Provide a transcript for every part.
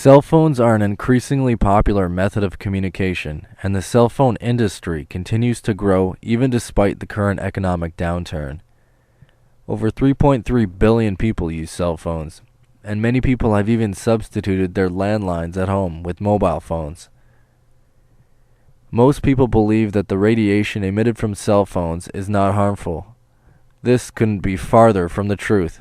Cell phones are an increasingly popular method of communication, and the cell phone industry continues to grow even despite the current economic downturn. Over 3.3 billion people use cell phones, and many people have even substituted their landlines at home with mobile phones. Most people believe that the radiation emitted from cell phones is not harmful. This couldn't be farther from the truth.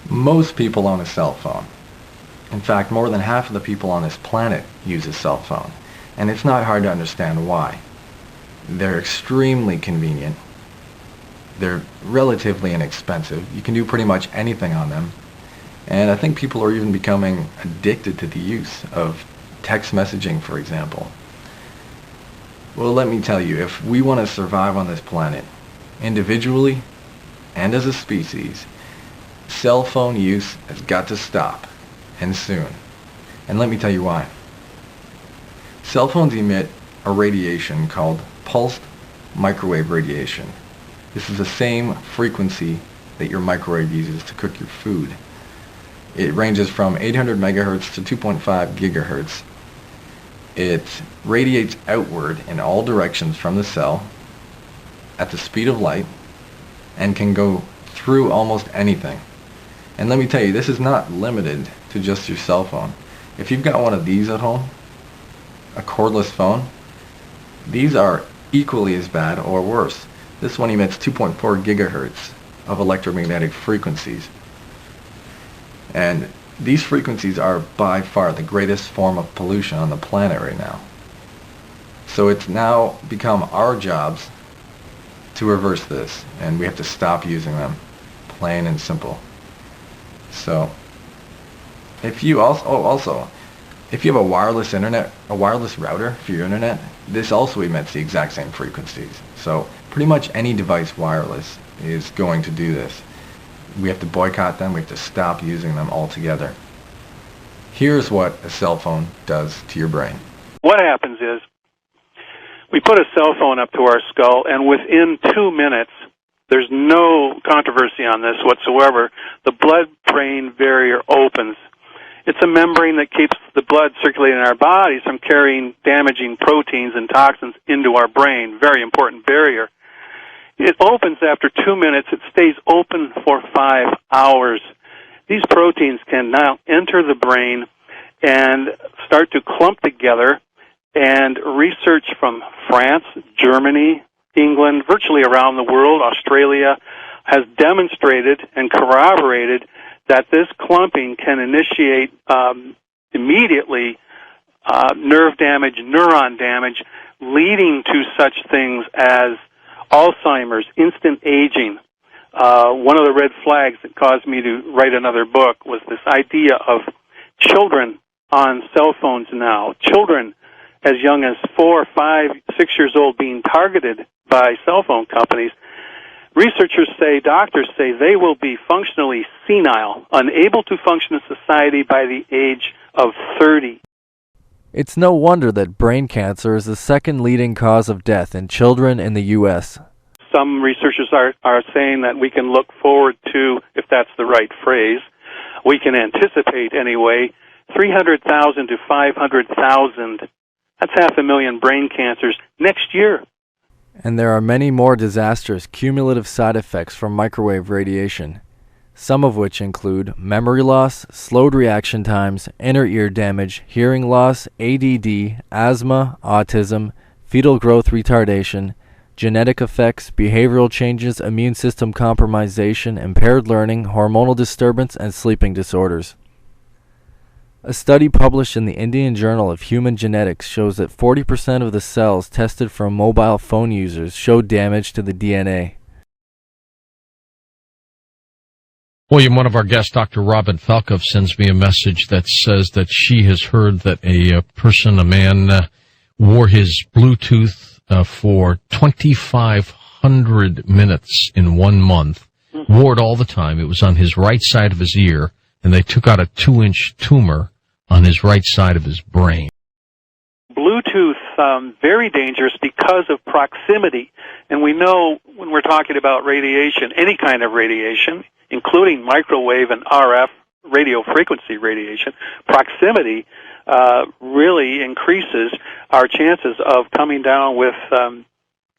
Most people own a cell phone. In fact, more than half of the people on this planet use a cell phone, and it's not hard to understand why. They're extremely convenient. They're relatively inexpensive. You can do pretty much anything on them. And I think people are even becoming addicted to the use of text messaging, for example. Well, let me tell you, if we want to survive on this planet, individually and as a species, cell phone use has got to stop, and soon. And let me tell you why. Cell phones emit a radiation called pulsed microwave radiation. This is the same frequency that your microwave uses to cook your food. It ranges from 800 megahertz to 2.5 gigahertz. It radiates outward in all directions from the cell at the speed of light and can go through almost anything. And let me tell you, this is not limited to just your cell phone. If you've got one of these at home, a cordless phone, these are equally as bad or worse. This one emits 2.4 gigahertz of electromagnetic frequencies. And these frequencies are by far the greatest form of pollution on the planet right now. So it's now become our jobs to reverse this, and we have to stop using them, plain and simple. So, if you also, if you have a wireless internet, a wireless router for your internet, this also emits the exact same frequencies. So, pretty much any device wireless is going to do this. We have to boycott them, we have to stop using them altogether. Here's what a cell phone does to your brain. What happens is, we put a cell phone up to our skull, and within 2 minutes, there's no controversy on this whatsoever, the blood-brain barrier opens. It's a membrane that keeps the blood circulating in our bodies from carrying damaging proteins and toxins into our brain. Very important barrier. It opens after 2 minutes. It stays open for 5 hours. These proteins can now enter the brain and start to clump together, and research from France, Germany, England, virtually around the world, Australia, has demonstrated and corroborated that this clumping can initiate immediately nerve damage, neuron damage, leading to such things as Alzheimer's, instant aging. One of the red flags that caused me to write another book was this idea of children on cell phones now. Children as young as 4, 5, 6 years old being targeted by cell phone companies. Researchers say, doctors say, they will be functionally senile, unable to function in society by the age of 30. It's no wonder that brain cancer is the second leading cause of death in children in the U.S. Some researchers are saying that we can look forward to, if that's the right phrase, we can anticipate anyway, 300,000 to 500,000. That's 500,000 brain cancers next year. And there are many more disastrous cumulative side effects from microwave radiation, some of which include memory loss, slowed reaction times, inner ear damage, hearing loss, ADD, asthma, autism, fetal growth retardation, genetic effects, behavioral changes, immune system compromisation, impaired learning, hormonal disturbance, and sleeping disorders. A study published in the Indian Journal of Human Genetics shows that 40% of the cells tested from mobile phone users showed damage to the DNA. William, one of our guests, Dr. Robin Falkov, sends me a message that says that she has heard that a man, wore his Bluetooth for 2,500 minutes in 1 month, wore it all the time. It was on his right side of his ear, and they took out a 2-inch tumor on his right side of his brain. Bluetooth, very dangerous because of proximity. And we know when we're talking about radiation, any kind of radiation, including microwave and RF radio frequency radiation, proximity really increases our chances of coming down with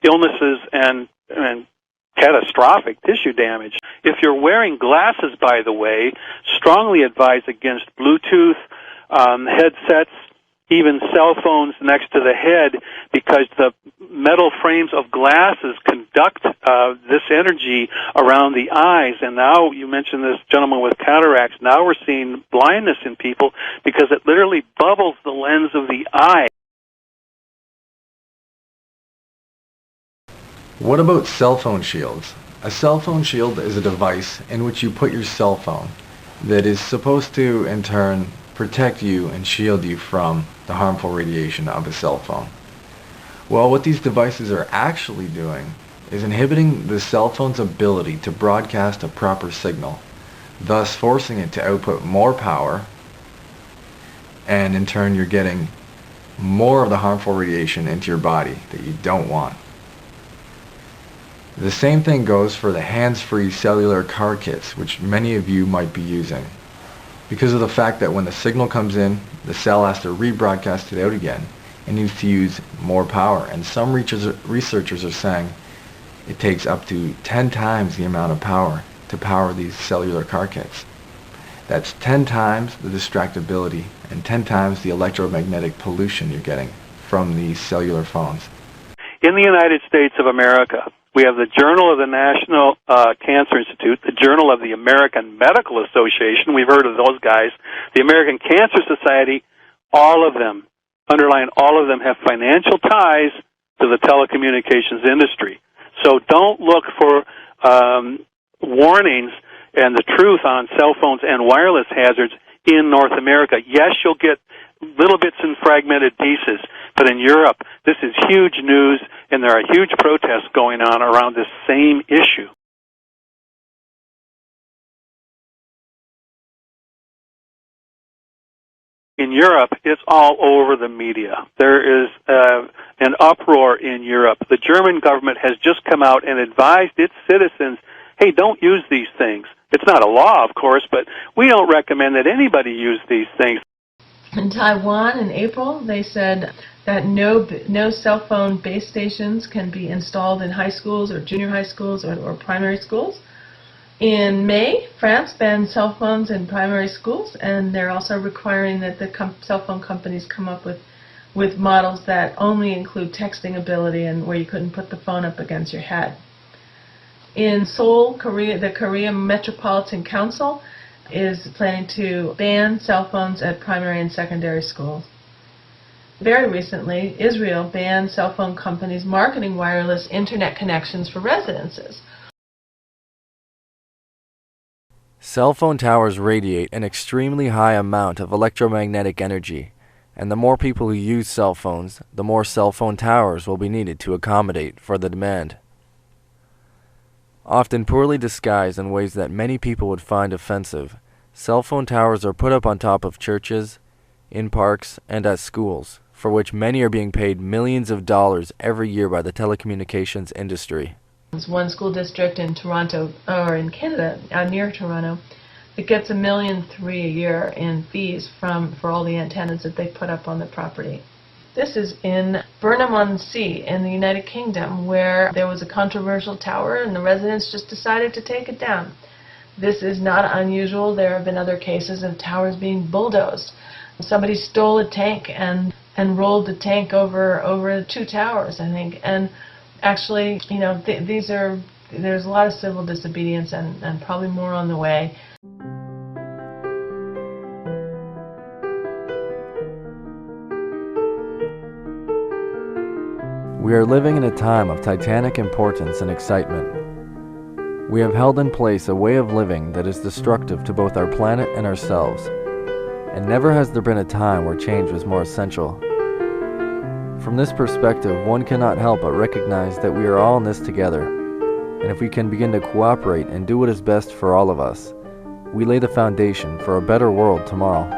illnesses and catastrophic tissue damage. If you're wearing glasses, by the way, strongly advise against Bluetooth headsets, even cell phones next to the head, because the metal frames of glasses conduct this energy around the eyes. And now, you mentioned this gentleman with cataracts, now we're seeing blindness in people because it literally bubbles the lens of the eye. What about cell phone shields? A cell phone shield is a device in which you put your cell phone that is supposed to, in turn, protect you and shield you from the harmful radiation of a cell phone. Well, what these devices are actually doing is inhibiting the cell phone's ability to broadcast a proper signal, thus forcing it to output more power, and in turn you're getting more of the harmful radiation into your body that you don't want. The same thing goes for the hands-free cellular car kits, which many of you might be using. Because of the fact that when the signal comes in, the cell has to rebroadcast it out again and needs to use more power. And some researchers are saying it takes up to 10 times the amount of power to power these cellular car kits. That's 10 times the distractibility and 10 times the electromagnetic pollution you're getting from these cellular phones. In the United States of America, we have the Journal of the National Cancer Institute, the Journal of the American Medical Association, we've heard of those guys, the American Cancer Society, all of them, underline all of them, have financial ties to the telecommunications industry. So don't look for warnings and the truth on cell phones and wireless hazards in North America. Yes, you'll get little bits and fragmented pieces, but in Europe, this is huge news, and there are huge protests going on around this same issue. In Europe, it's all over the media. There is an uproar in Europe. The German government has just come out and advised its citizens, hey, don't use these things. It's not a law, of course, but we don't recommend that anybody use these things. In Taiwan, in April, they said that no cell phone base stations can be installed in high schools or junior high schools or primary schools. In May, France banned cell phones in primary schools, and they're also requiring that the cell phone companies come up with models that only include texting ability and where you couldn't put the phone up against your head. In Seoul, Korea, the Korea Metropolitan Council is planning to ban cell phones at primary and secondary schools. Very recently, Israel banned cell phone companies marketing wireless internet connections for residences. Cell phone towers radiate an extremely high amount of electromagnetic energy, and the more people who use cell phones, the more cell phone towers will be needed to accommodate for the demand. Often poorly disguised in ways that many people would find offensive, cell phone towers are put up on top of churches, in parks, and at schools, for which many are being paid millions of dollars every year by the telecommunications industry. There's one school district in Toronto, or in Canada, near Toronto, that gets $1.3 million a year in fees for all the antennas that they put up on the property. This is in Burnham-on-Sea in the United Kingdom, where there was a controversial tower and the residents just decided to take it down. This is not unusual. There have been other cases of towers being bulldozed. Somebody stole a tank and rolled the tank over 2 towers, I think. And actually, you know, there's a lot of civil disobedience and probably more on the way. We are living in a time of titanic importance and excitement. We have held in place a way of living that is destructive to both our planet and ourselves, and never has there been a time where change was more essential. From this perspective, one cannot help but recognize that we are all in this together, and if we can begin to cooperate and do what is best for all of us, we lay the foundation for a better world tomorrow.